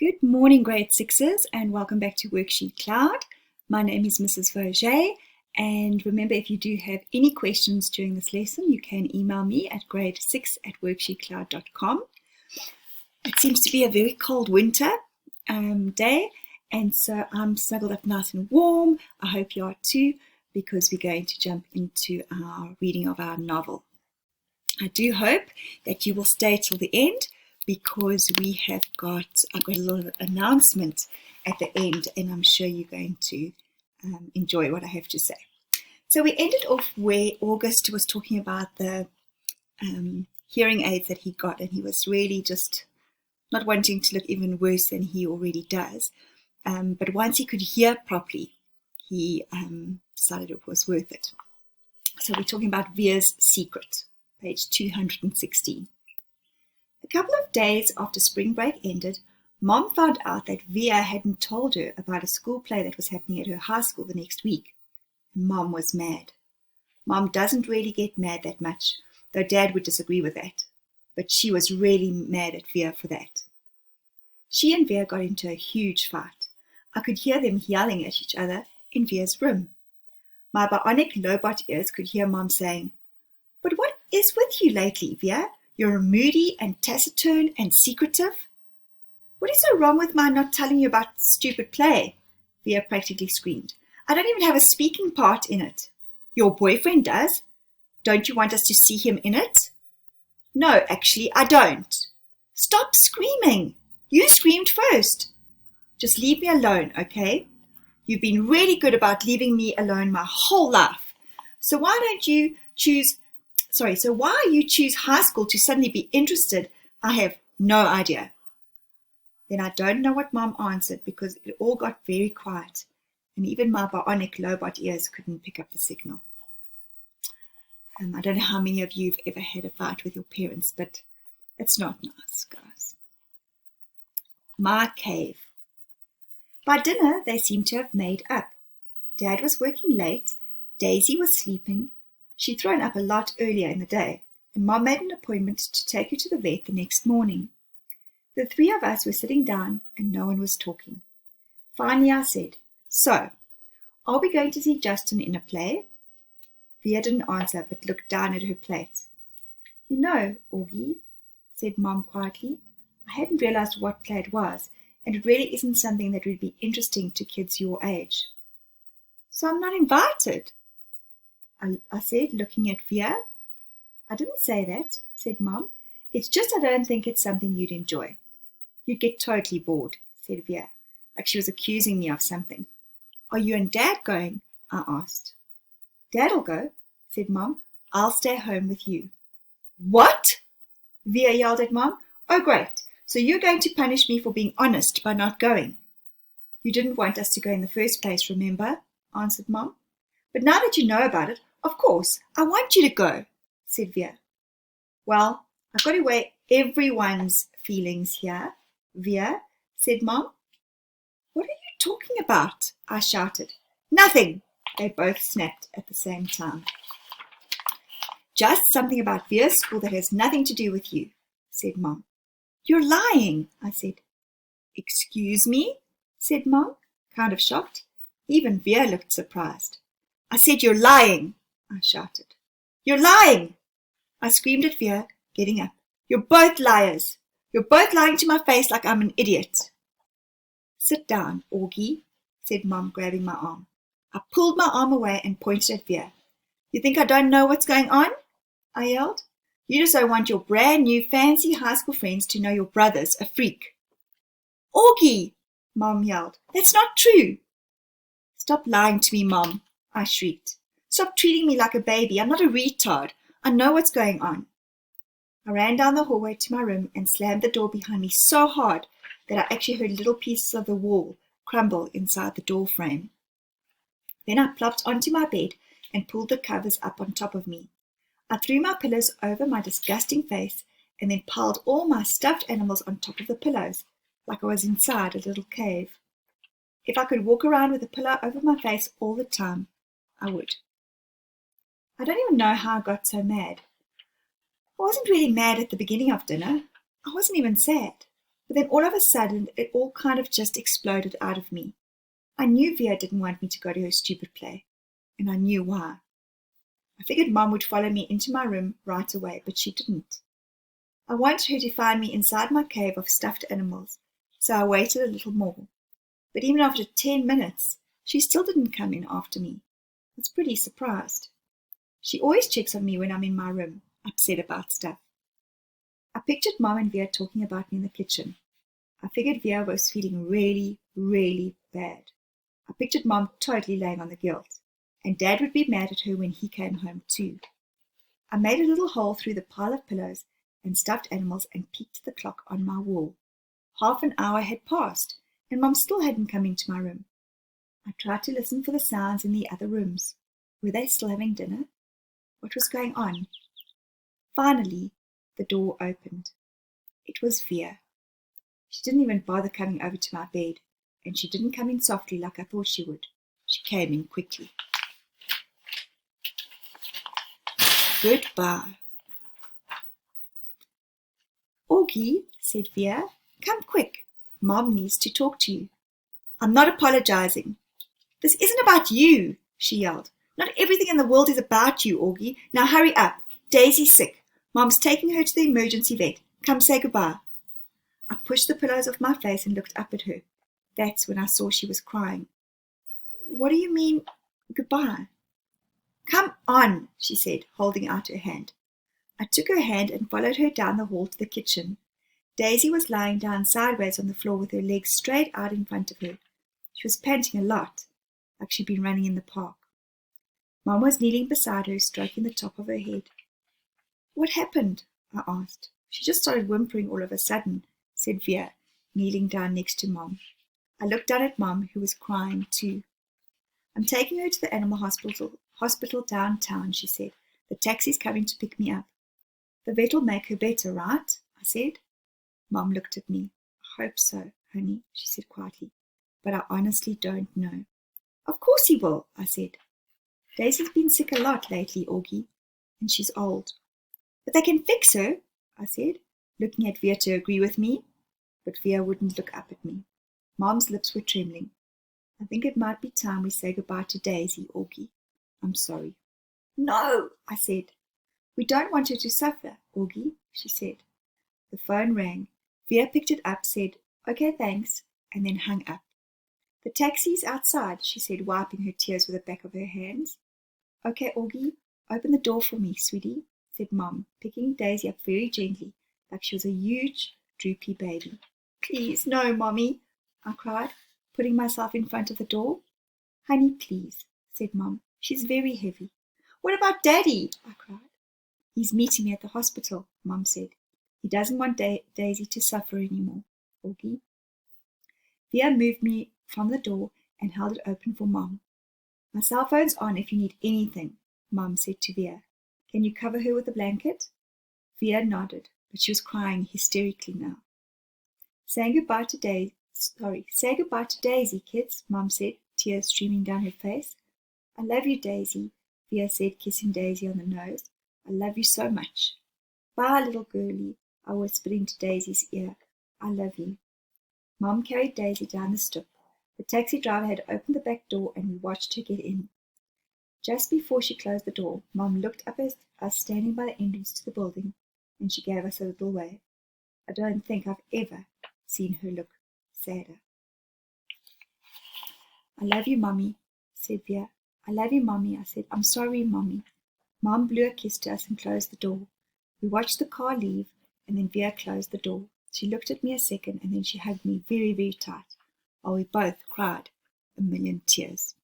Good morning, grade sixes, and welcome back to WorksheetCloud. My name is Mrs. Vauget, and remember, if you do have any questions during this lesson, you can email me at grade6@worksheetcloud.com. It seems to be a very cold winter day, and so I'm snuggled up nice and warm. I hope you are too, because we're going to jump into our reading of our novel. I do hope that you will stay till the end, because I've got a little announcement at the end, and I'm sure you're going to enjoy what I have to say. So we ended off where August was talking about the hearing aids that he got, and he was really just not wanting to look even worse than he already does. But once he could hear properly, he decided it was worth it. So we're talking about Via's secret, page 216. A couple of days after spring break ended, Mom found out that Via hadn't told her about a school play that was happening at her high school the next week. Mom was mad. Mom doesn't really get mad that much, though Dad would disagree with that. But she was really mad at Via for that. She and Via got into a huge fight. I could hear them yelling at each other in Via's room. My bionic lobot ears could hear Mom saying, "But what is with you lately, Via? You're moody and taciturn and secretive. What is so wrong with my not telling you about stupid play?" Via practically screamed. "I don't even have a speaking part in it." "Your boyfriend does. Don't you want us to see him in it?" "No, actually, I don't." "Stop screaming. You screamed first." "Just leave me alone, okay? You've been really good about leaving me alone my whole life. So why you choose high school to suddenly be interested, I have no idea." Then I don't know what Mom answered, because it all got very quiet, and even my bionic lobot ears couldn't pick up the signal. I don't know how many of you have ever had a fight with your parents, but it's not nice, guys. My cave. By dinner, they seemed to have made up. Dad was working late, Daisy was sleeping. She'd thrown up a lot earlier in the day, and Mom made an appointment to take her to the vet the next morning. The three of us were sitting down, and no one was talking. Finally I said, "So, are we going to see Justin in a play?" Via didn't answer, but looked down at her plate. "You know, Augie," said Mom quietly, "I hadn't realized what play it was, and it really isn't something that would be interesting to kids your age." "So I'm not invited?" I said, looking at Via. "I didn't say that," said Mom. "It's just I don't think it's something you'd enjoy." "You'd get totally bored," said Via, like she was accusing me of something. "Are you and Dad going?" I asked. "Dad'll go," said Mom. "I'll stay home with you." "What?" Via yelled at Mom. "Oh, great. So you're going to punish me for being honest by not going." "You didn't want us to go in the first place, remember?" answered Mom. "But now that you know about it, of course, I want you to go," said Via. "Well, I've got to weigh everyone's feelings here, Via," said Mom. "What are you talking about?" I shouted. "Nothing," they both snapped at the same time. "Just something about Via's school that has nothing to do with you," said Mom. "You're lying," I said. "Excuse me?" said Mom, kind of shocked. Even Via looked surprised. "I said you're lying," I shouted. "You're lying!" I screamed at Via, getting up. "You're both liars. You're both lying to my face like I'm an idiot." "Sit down, Augie," said Mom, grabbing my arm. I pulled my arm away and pointed at Via. "You think I don't know what's going on?" I yelled. "You just don't want your brand new fancy high school friends to know your brother's a freak." "Augie," Mom yelled, "that's not true." "Stop lying to me, Mom," I shrieked. "Stop treating me like a baby. I'm not a retard. I know what's going on." I ran down the hallway to my room and slammed the door behind me so hard that I actually heard little pieces of the wall crumble inside the door frame. Then I plopped onto my bed and pulled the covers up on top of me. I threw my pillows over my disgusting face and then piled all my stuffed animals on top of the pillows, like I was inside a little cave. If I could walk around with a pillow over my face all the time, I would. I don't even know how I got so mad. I wasn't really mad at the beginning of dinner. I wasn't even sad. But then all of a sudden, it all kind of just exploded out of me. I knew Via didn't want me to go to her stupid play, and I knew why. I figured Mom would follow me into my room right away, but she didn't. I wanted her to find me inside my cave of stuffed animals, so I waited a little more. But even after 10 minutes, she still didn't come in after me. I was pretty surprised. She always checks on me when I'm in my room, upset about stuff. I pictured Mom and Via talking about me in the kitchen. I figured Via was feeling really, really bad. I pictured Mom totally laying on the guilt, and Dad would be mad at her when he came home too. I made a little hole through the pile of pillows and stuffed animals and peeked the clock on my wall. Half an hour had passed, and Mom still hadn't come into my room. I tried to listen for the sounds in the other rooms. Were they still having dinner? What was going on? Finally, the door opened. It was Via. She didn't even bother coming over to my bed, and she didn't come in softly like I thought she would. She came in quickly. Goodbye. Augie, said Via, come quick. Mom needs to talk to you. I'm not apologizing. This isn't about you, she yelled. Not everything in the world is about you, Augie. Now hurry up. Daisy's sick. Mom's taking her to the emergency vet. Come say goodbye. I pushed the pillows off my face and looked up at her. That's when I saw she was crying. What do you mean, goodbye? Come on, she said, holding out her hand. I took her hand and followed her down the hall to the kitchen. Daisy was lying down sideways on the floor with her legs straight out in front of her. She was panting a lot, like she'd been running in the park. Mom was kneeling beside her, stroking the top of her head. What happened? I asked. She just started whimpering all of a sudden, said Via, kneeling down next to Mom. I looked down at Mom, who was crying too. I'm taking her to the animal hospital downtown, she said. The taxi's coming to pick me up. The vet will make her better, right? I said. Mom looked at me. I hope so, honey, she said quietly. But I honestly don't know. Of course he will, I said. Daisy's been sick a lot lately, Augie, and she's old. But they can fix her, I said, looking at Via to agree with me. But Via wouldn't look up at me. Mom's lips were trembling. I think it might be time we say goodbye to Daisy, Augie. I'm sorry. No, I said. We don't want her to suffer, Augie, she said. The phone rang. Via picked it up, said, okay, thanks, and then hung up. The taxi's outside, she said, wiping her tears with the back of her hands. Okay, Augie, open the door for me, sweetie, said Mom, picking Daisy up very gently, like she was a huge, droopy baby. Please, no, Mommy, I cried, putting myself in front of the door. Honey, please, said Mom. She's very heavy. What about Daddy? I cried. He's meeting me at the hospital, Mom said. He doesn't want Daisy to suffer anymore, Augie. Via moved me from the door and held it open for Mom. My cell phone's on if you need anything, Mom said to Via. Can you cover her with a blanket? Via nodded, but she was crying hysterically now. Say goodbye to Daisy, kids, Mom said, tears streaming down her face. I love you, Daisy, Via said, kissing Daisy on the nose. I love you so much. Bye, little girlie, I whispered into Daisy's ear. I love you. Mom carried Daisy down the stoep. The taxi driver had opened the back door and we watched her get in. Just before she closed the door, Mom looked up at us standing by the entrance to the building and she gave us a little wave. I don't think I've ever seen her look sadder. I love you, Mommy, said Via. I love you, Mommy, I said. I'm sorry, Mommy. Mom blew a kiss to us and closed the door. We watched the car leave and then Via closed the door. She looked at me a second and then she hugged me very, very tight while we both cried a million tears.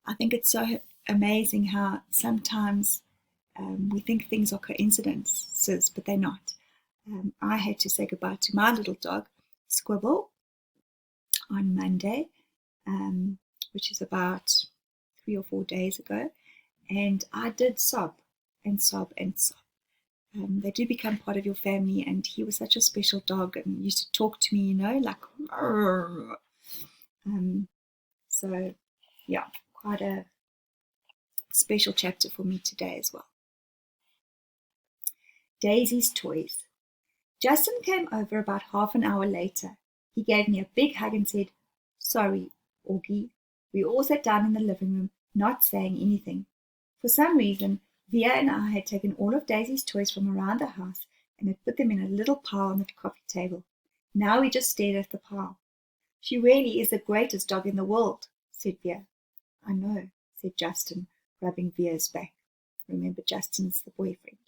I think it's so amazing how sometimes we think things are coincidences, but they're not. I had to say goodbye to my little dog, Squibble, on Monday, which is about 3 or 4 days ago, and I did sob and sob and sob. They do become part of your family, and he was such a special dog and used to talk to me, you know, like so yeah, quite a special chapter for me today as well. Daisy's toys. Justin came over about half an hour later. He gave me a big hug and said, "Sorry, Augie." We all sat down in the living room, not saying anything. For some reason, Via and I had taken all of Daisy's toys from around the house and had put them in a little pile on the coffee table. Now we just stared at the pile. "She really is the greatest dog in the world," said Via. "I know," said Justin, rubbing Via's back. Remember, Justin's the boyfriend.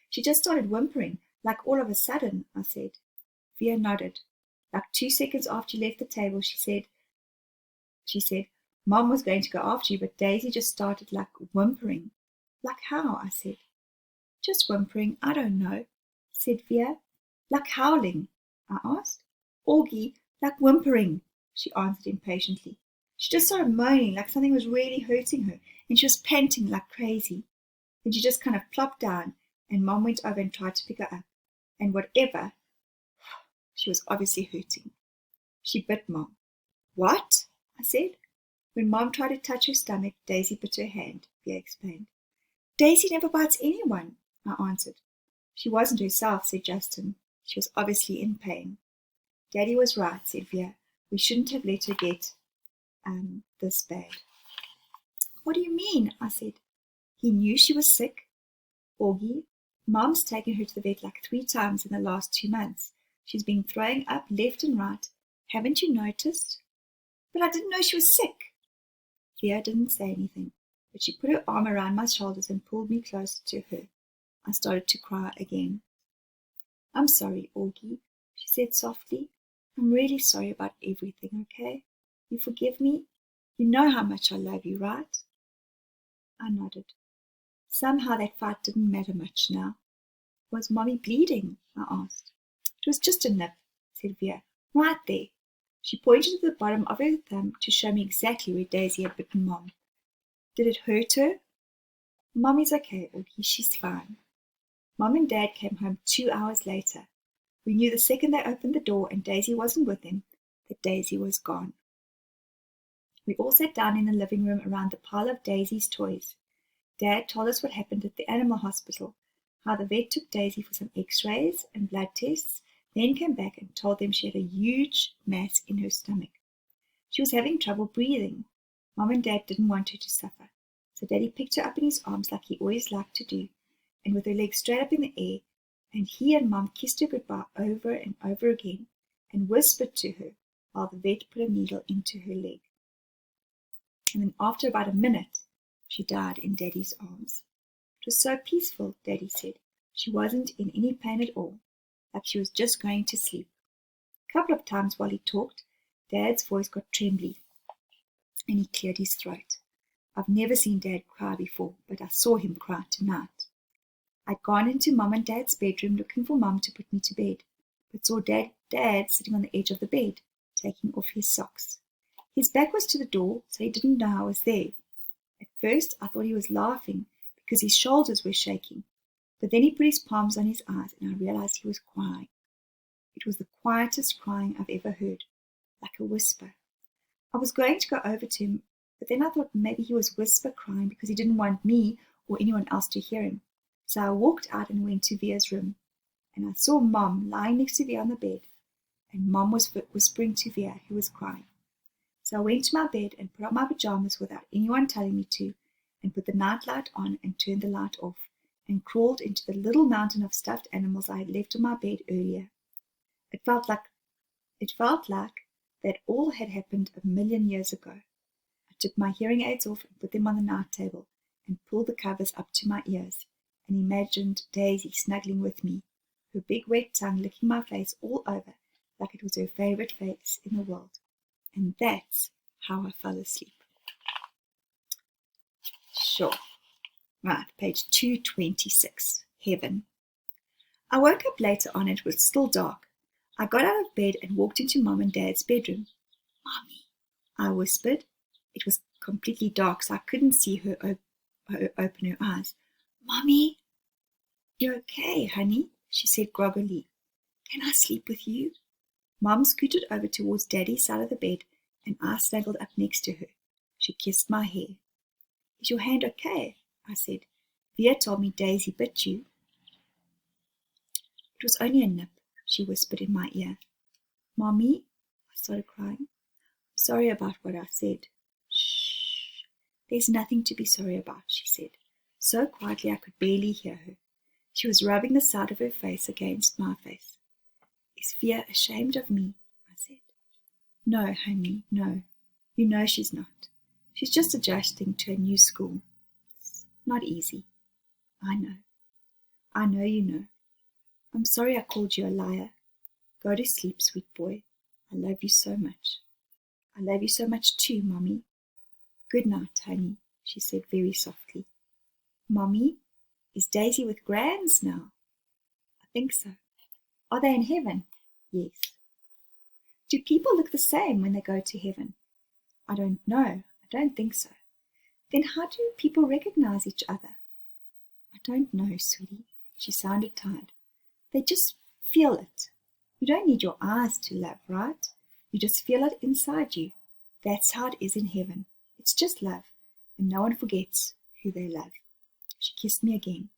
"She just started whimpering, like all of a sudden," I said. Via nodded. Like 2 seconds after you left the table, she said, "Mom was going to go after you, but Daisy just started like whimpering." "Like how?" I said. "Just whimpering, I don't know," said Via. "Like howling?" I asked. "Augie, like whimpering," she answered impatiently. She just started moaning like something was really hurting her, and she was panting like crazy. Then she just kind of plopped down, and Mom went over and tried to pick her up. And whatever, she was obviously hurting. She bit Mom. "What?" I said. "When Mom tried to touch her stomach, Daisy bit her hand," Via explained. "Daisy never bites anyone," I answered. "She wasn't herself," said Justin. "She was obviously in pain." "Daddy was right," said Via. "We shouldn't have let her get this bad." "What do you mean?" I said. "He knew she was sick." "Augie, Mom's taken her to the vet like 3 times in the last 2 months. She's been throwing up left and right. Haven't you noticed?" "But I didn't know she was sick." Via didn't say anything, but she put her arm around my shoulders and pulled me closer to her. I started to cry again. "I'm sorry, Augie," she said softly. "I'm really sorry about everything, okay? You forgive me? You know how much I love you, right?" I nodded. Somehow that fight didn't matter much now. "Was Mommy bleeding?" I asked. "It was just a nip," said Via. "Right there." She pointed to the bottom of her thumb to show me exactly where Daisy had bitten Mom. "Did it hurt her?" "Mommy's okay, Augie. She's fine." Mom and Dad came home 2 hours later. We knew the second they opened the door and Daisy wasn't with them, that Daisy was gone. We all sat down in the living room around the pile of Daisy's toys. Dad told us what happened at the animal hospital, how the vet took Daisy for some x-rays and blood tests, then came back and told them she had a huge mass in her stomach. She was having trouble breathing. Mom and Dad didn't want her to suffer, so Daddy picked her up in his arms like he always liked to do, and with her legs straight up in the air, and he and Mom kissed her goodbye over and over again and whispered to her while the vet put a needle into her leg. And then after about a minute, she died in Daddy's arms. It was so peaceful, Daddy said. She wasn't in any pain at all, like she was just going to sleep. A couple of times while he talked, Dad's voice got trembly, and he cleared his throat. I've never seen Dad cry before, but I saw him cry tonight. I'd gone into Mom and Dad's bedroom looking for Mom to put me to bed, but saw Dad sitting on the edge of the bed, taking off his socks. His back was to the door, so he didn't know I was there. At first, I thought he was laughing because his shoulders were shaking, but then he put his palms on his eyes, and I realized he was crying. It was the quietest crying I've ever heard, like a whisper. I was going to go over to him, but then I thought maybe he was whisper crying because he didn't want me or anyone else to hear him. So I walked out and went to Via's room, and I saw Mom lying next to Via on the bed, and Mom was whispering to Via, who was crying. So I went to my bed and put on my pajamas without anyone telling me to, and put the night light on and turned the light off, and crawled into the little mountain of stuffed animals I had left on my bed earlier. It felt like that all had happened 1,000,000 years ago. I took my hearing aids off and put them on the night table, and pulled the covers up to my ears, and imagined Daisy snuggling with me, her big wet tongue licking my face all over like it was her favorite face in the world. And that's how I fell asleep. Sure. Right, page 226, Heaven. I woke up later on and it was still dark. I got out of bed and walked into Mom and Dad's bedroom. "Mommy," I whispered. It was completely dark, so I couldn't see her open her eyes. "Mommy." "You're okay, honey," she said groggily. "Can I sleep with you?" Mom scooted over towards Daddy's side of the bed, and I snuggled up next to her. She kissed my hair. "Is your hand okay?" I said. "Via told me Daisy bit you." It was only a nip, she whispered in my ear. Mommy, I started crying. Sorry about what I said. Shh. There's nothing to be sorry about, she said, so quietly I could barely hear her. She was rubbing the side of her face against my face. Is Via ashamed of me? I said. No, honey, no. You know she's not. She's just adjusting to a new school. It's not easy. I know. I know you know. I'm sorry I called you a liar. Go to sleep, sweet boy. I love you so much. I love you so much too, Mommy. Good night, honey, she said very softly. Mommy, is Daisy with Grams now? I think so. Are they in heaven? Yes. Do people look the same when they go to heaven? I don't know. I don't think so. Then how do people recognize each other? I don't know, sweetie. She sounded tired. They just feel it. You don't need your eyes to love, right? You just feel it inside you. That's how it is in heaven. It's just love, and no one forgets who they love. She kissed me again.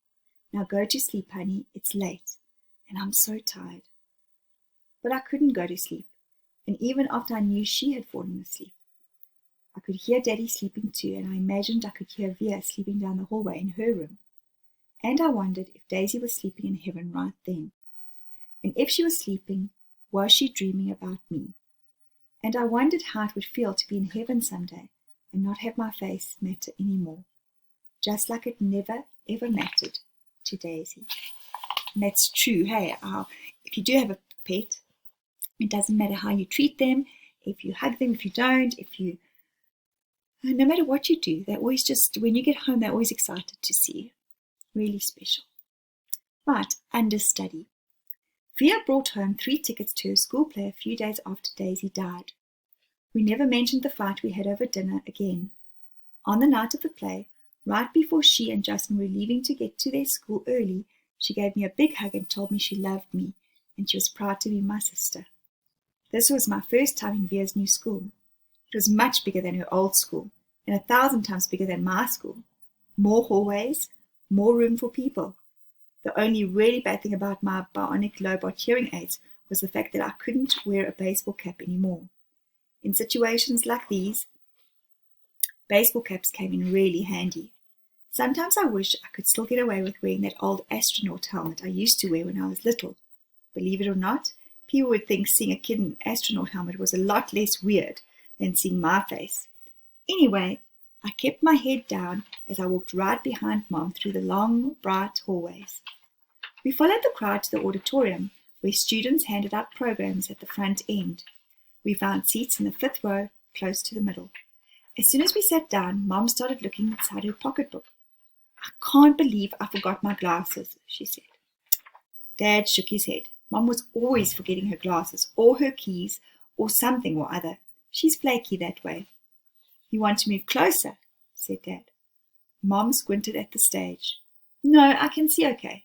Now go to sleep, honey. It's late, and I'm so tired. But I couldn't go to sleep, and even after I knew she had fallen asleep, I could hear Daddy sleeping too, and I imagined I could hear Via sleeping down the hallway in her room. And I wondered if Daisy was sleeping in heaven right then. And if she was sleeping, was she dreaming about me? And I wondered how it would feel to be in heaven someday and not have my face matter anymore, just like it never, ever mattered to Daisy. And that's true, hey, if you do have a pet, it doesn't matter how you treat them, if you hug them, if you don't, no matter what you do, they're always just, when you get home, they're always excited to see you. Really special. Right, understudy. Via brought home 3 tickets to her school play a few days after Daisy died. We never mentioned the fight we had over dinner again. On the night of the play, right before she and Justin were leaving to get to their school early, she gave me a big hug and told me she loved me and she was proud to be my sister. This was my first time in Via's new school. It was much bigger than her old school and 1,000 times bigger than my school. More hallways, more room for people. The only really bad thing about my bionic lobot hearing aids was the fact that I couldn't wear a baseball cap anymore. In situations like these, baseball caps came in really handy. Sometimes I wish I could still get away with wearing that old astronaut helmet I used to wear when I was little. Believe it or not, people would think seeing a kid in an astronaut helmet was a lot less weird than seeing my face. Anyway, I kept my head down as I walked right behind Mom through the long, bright hallways. We followed the crowd to the auditorium, where students handed out programs at the front end. We found seats in the 5th row, close to the middle. As soon as we sat down, Mom started looking inside her pocketbook. I can't believe I forgot my glasses, she said. Dad shook his head. Mom was always forgetting her glasses, or her keys, or something or other. She's flaky that way. You want to move closer, said Dad. Mom squinted at the stage. No, I can see okay.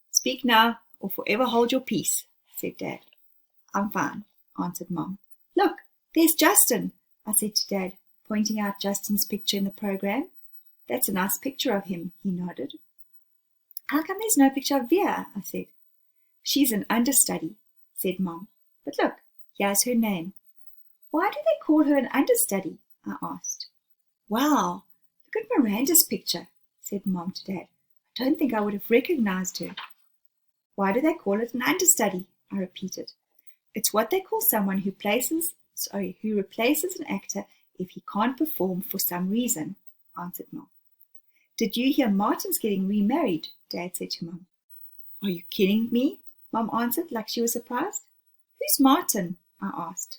Speak now, or forever hold your peace, said Dad. I'm fine, answered Mom. Look, there's Justin, I said to Dad, pointing out Justin's picture in the program. That's a nice picture of him, he nodded. How come there's no picture of Via? I said. She's an understudy, said Mom. But look, here's her name. Why do they call her an understudy? I asked. Wow, look at Miranda's picture, said Mom to Dad. I don't think I would have recognized her. Why do they call it an understudy? I repeated. It's what they call someone who replaces an actor if he can't perform for some reason, answered Mom. Did you hear Martin's getting remarried? Dad said to Mom. Are you kidding me? Mom answered like she was surprised. Who's Martin? I asked.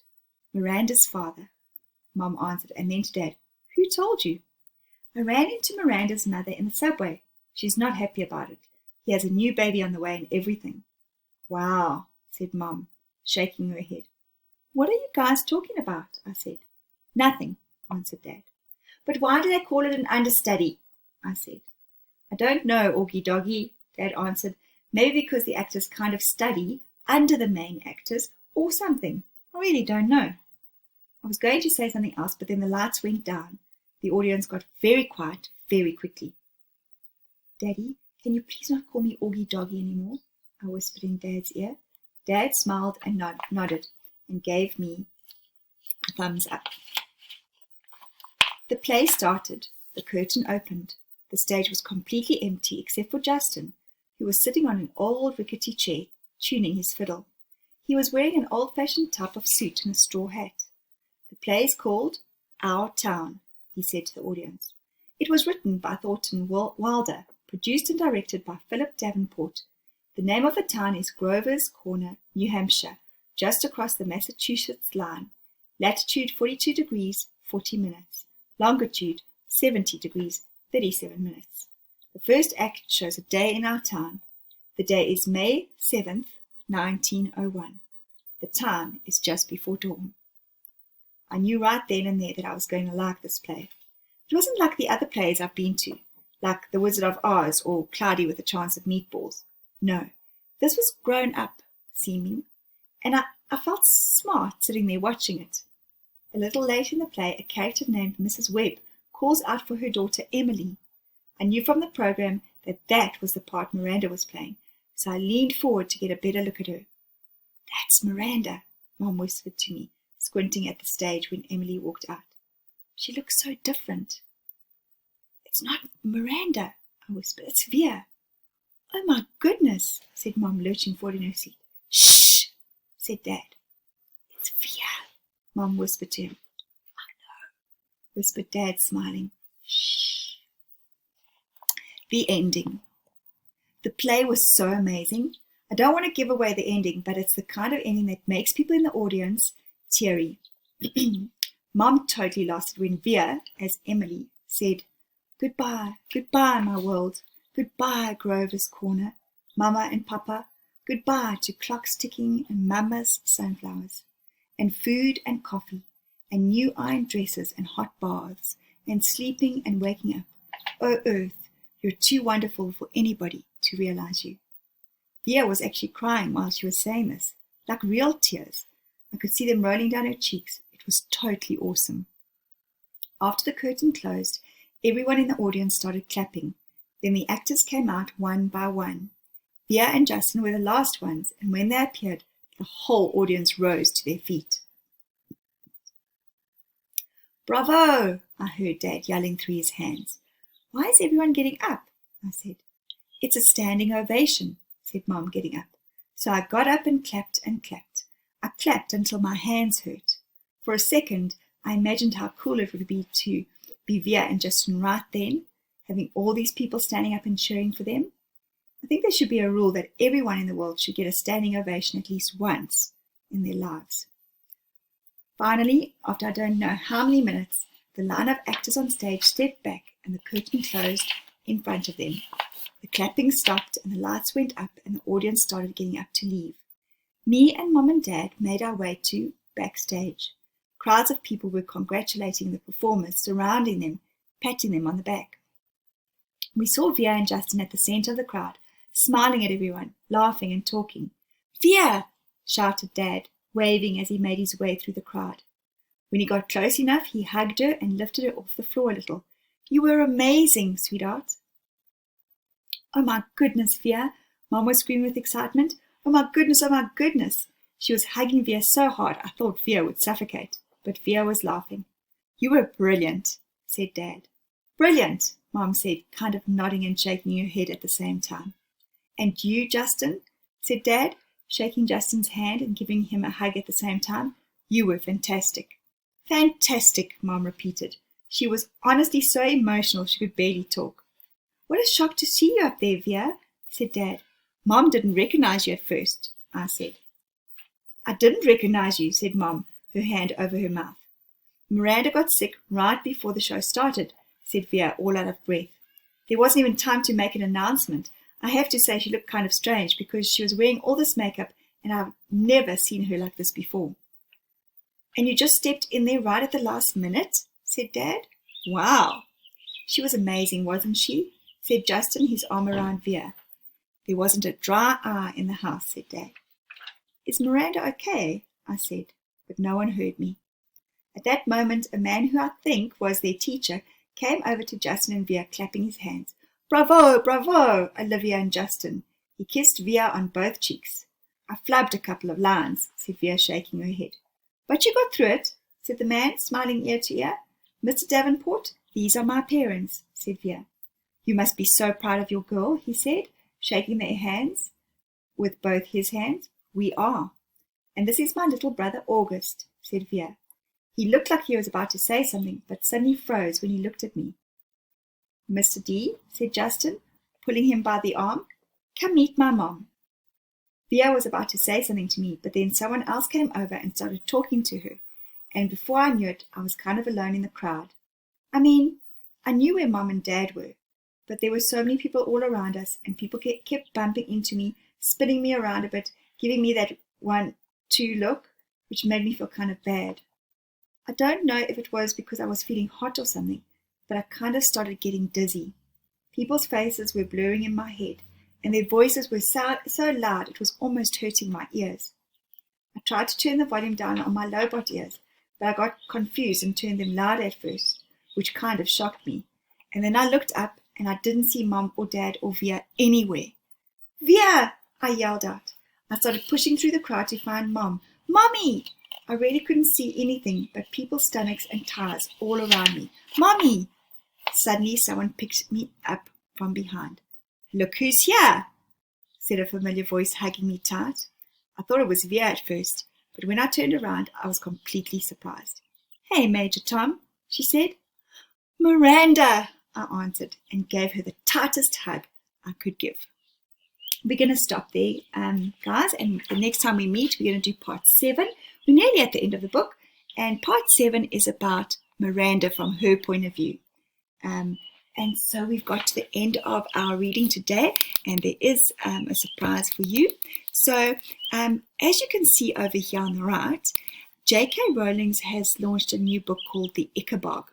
Miranda's father, Mom answered, and then to Dad, who told you? I ran into Miranda's mother in the subway. She's not happy about it. He has a new baby on the way and everything. Wow, said Mom, shaking her head. What are you guys talking about? I said. Nothing, answered Dad. But why do they call it an understudy? I said. I don't know, Augie Doggy, Dad answered. Maybe because the actors kind of study under the main actors or something. I really don't know. I was going to say something else, but then the lights went down. The audience got very quiet very quickly. Daddy, can you please not call me Augie Doggy anymore? I I whispered in Dad's ear. Dad smiled and nodded and gave me a thumbs up. The play started. The curtain opened. The stage was completely empty except for Justin, who was sitting on an old rickety chair, tuning his fiddle. He was wearing an old-fashioned type of suit and a straw hat. The play is called Our Town, he said to the audience. It was written by Thornton Wilder, produced and directed by Philip Davenport. The name of the town is Grover's Corner, New Hampshire, just across the Massachusetts line. Latitude 42 degrees, 40 minutes. Longitude 70 degrees, 37 minutes. The first act shows a day in our town. The day is May 7th, 1901. The time is just before dawn. I knew right then and there that I was going to like this play. It wasn't like the other plays I've been to, like The Wizard of Oz or Cloudy with a Chance of Meatballs. No, this was grown up seeming, and I felt smart sitting there watching it. A little late in the play, a character named Mrs. Webb calls out for her daughter Emily. I knew from the program that that was the part Miranda was playing, so I leaned forward to get a better look at her. "That's Miranda," Mom whispered to me, squinting at the stage when Emily walked out. "She looks so different." "It's not Miranda," I whispered. "It's Via." "Oh my goodness," said Mom, lurching forward in her seat. "Shh," said Dad. "It's Via," Mom whispered to him. "I know," whispered Dad, smiling. "Shh." The ending. The play was so amazing. I don't want to give away the ending, but it's the kind of ending that makes people in the audience teary. Mom totally lost it when Via, as Emily, said, "Goodbye, goodbye, my world. Goodbye, Grover's Corner. Mama and Papa. Goodbye to clocks ticking and Mama's sunflowers. And food and coffee. And new iron dresses and hot baths. And sleeping and waking up. Oh, Earth, you're too wonderful for anybody to realize you." Via was actually crying while she was saying this, like real tears. I could see them rolling down her cheeks. It was totally awesome. After the curtain closed, everyone in the audience started clapping. Then the actors came out one by one. Via and Justin were the last ones, and when they appeared, the whole audience rose to their feet. "Bravo!" I heard Dad yelling through his hands. "Why is everyone getting up?" I said. "It's a standing ovation," said Mom, getting up. So I got up and clapped and clapped. I clapped until my hands hurt. For a second, I imagined how cool it would be to be Via and Justin right then, having all these people standing up and cheering for them. I think there should be a rule that everyone in the world should get a standing ovation at least once in their lives. Finally, after I don't know how many minutes, the line of actors on stage stepped back and the curtain closed in front of them. The clapping stopped and the lights went up and the audience started getting up to leave. Me and Mom and Dad made our way to Backstage. Crowds of people were congratulating the performers, surrounding them, patting them on the back. We saw Via and Justin at the center of the crowd, smiling at everyone, laughing and talking. "Via!" shouted Dad, waving as he made his way through the crowd. When he got close enough, he hugged her and lifted her off the floor a little. "You were amazing, sweetheart." "Oh my goodness, Via!" Mom was screaming with excitement. "Oh my goodness, oh my goodness!" She was hugging Via so hard I thought Via would suffocate, but Via was laughing. "You were brilliant," said Dad. "Brilliant," Mom said, kind of nodding and shaking her head at the same time. "And you, Justin?" said Dad, shaking Justin's hand and giving him a hug at the same time. "You were fantastic." "Fantastic," Mom repeated. She was honestly so emotional she could barely talk. "What a shock to see you up there, Via," said Dad. "Mom didn't recognize you at first," I said. "I didn't recognize you," said Mom, her hand over her mouth. "Miranda got sick right before the show started," said Via, all out of breath. "There wasn't even time to make an announcement. I have to say she looked kind of strange because she was wearing all this makeup and I've never seen her like this before." "And you just stepped in there right at the last minute?" said Dad. "Wow." "She was amazing, wasn't she?" said Justin, his arm around Via. "There wasn't a dry eye in the house," said Dad. "Is Miranda okay?" I said, but no one heard me. At that moment, a man who I think was their teacher came over to Justin and Via, clapping his hands. "Bravo, bravo, Olivia and Justin." He kissed Via on both cheeks. I flubbed a couple of lines, said Via, shaking her head. But you got through it, said the man, smiling ear to ear. Mr. Davenport, these are my parents, said Via. You must be so proud of your girl, he said, shaking their hands with both his hands. We are. And this is my little brother August, said Via. He looked like he was about to say something, but suddenly froze when he looked at me. Mr. D, said Justin, pulling him by the arm, come meet my mom. Via was about to say something to me, but then someone else came over and started talking to her, and before I knew it, I was kind of alone in the crowd. I mean, I knew where Mom and Dad were, but there were so many people all around us, and people kept bumping into me, spinning me around a bit, giving me that 1-2 look, which made me feel kind of bad. I don't know if it was because I was feeling hot or something, but I kind of started getting dizzy. People's faces were blurring in my head, and their voices were so loud it was almost hurting my ears. I tried to turn the volume down on my lowbot ears, but I got confused and turned them loud at first, which kind of shocked me. And then I looked up, and I didn't see Mom or Dad or Via anywhere. Via! I yelled out. I started pushing through the crowd to find Mom. Mommy! I really couldn't see anything but people's stomachs and tires all around me. Mommy! Suddenly someone picked me up from behind. Look who's here, said a familiar voice, hugging me tight. I thought it was Via at first, but when I turned around, I was completely surprised. Hey, Major Tom, she said. Miranda, I answered, and gave her the tightest hug I could give. We're going to stop there, guys, and the next time we meet, we're going to do part 7. We're nearly at the end of the book, and part 7 is about Miranda from her point of view. And so we've got to the end of our reading today, and there is a surprise for you. So as you can see over here on the right, J.K. Rowling has launched a new book called The Ichabod.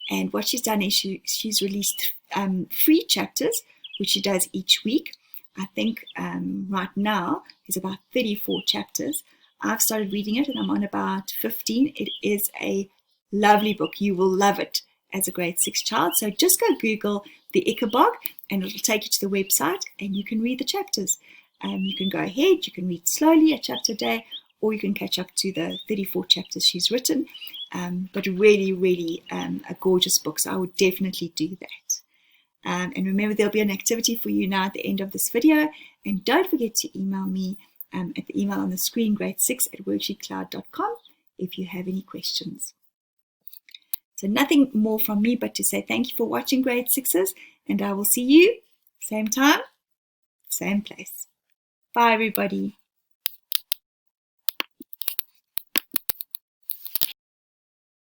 And what she's done is she's released 3 chapters, which she does each week. I think right now there's about 34 chapters. I've started reading it, and I'm on about 15. It is a lovely book. You will love it as a grade 6 child. So just go Google The Ichabod, and it'll take you to the website, and you can read the chapters. You can go ahead, you can read slowly, a chapter a day, or you can catch up to the 34 chapters she's written. But really, really a gorgeous book, so I would definitely do that. And remember, there'll be an activity for you now at the end of this video, and don't forget to email me at the email on the screen, grade6@worksheetcloud.com, if you have any questions. So nothing more from me but to say thank you for watching, grade 6s, and I will see you same time, same place. Bye, everybody.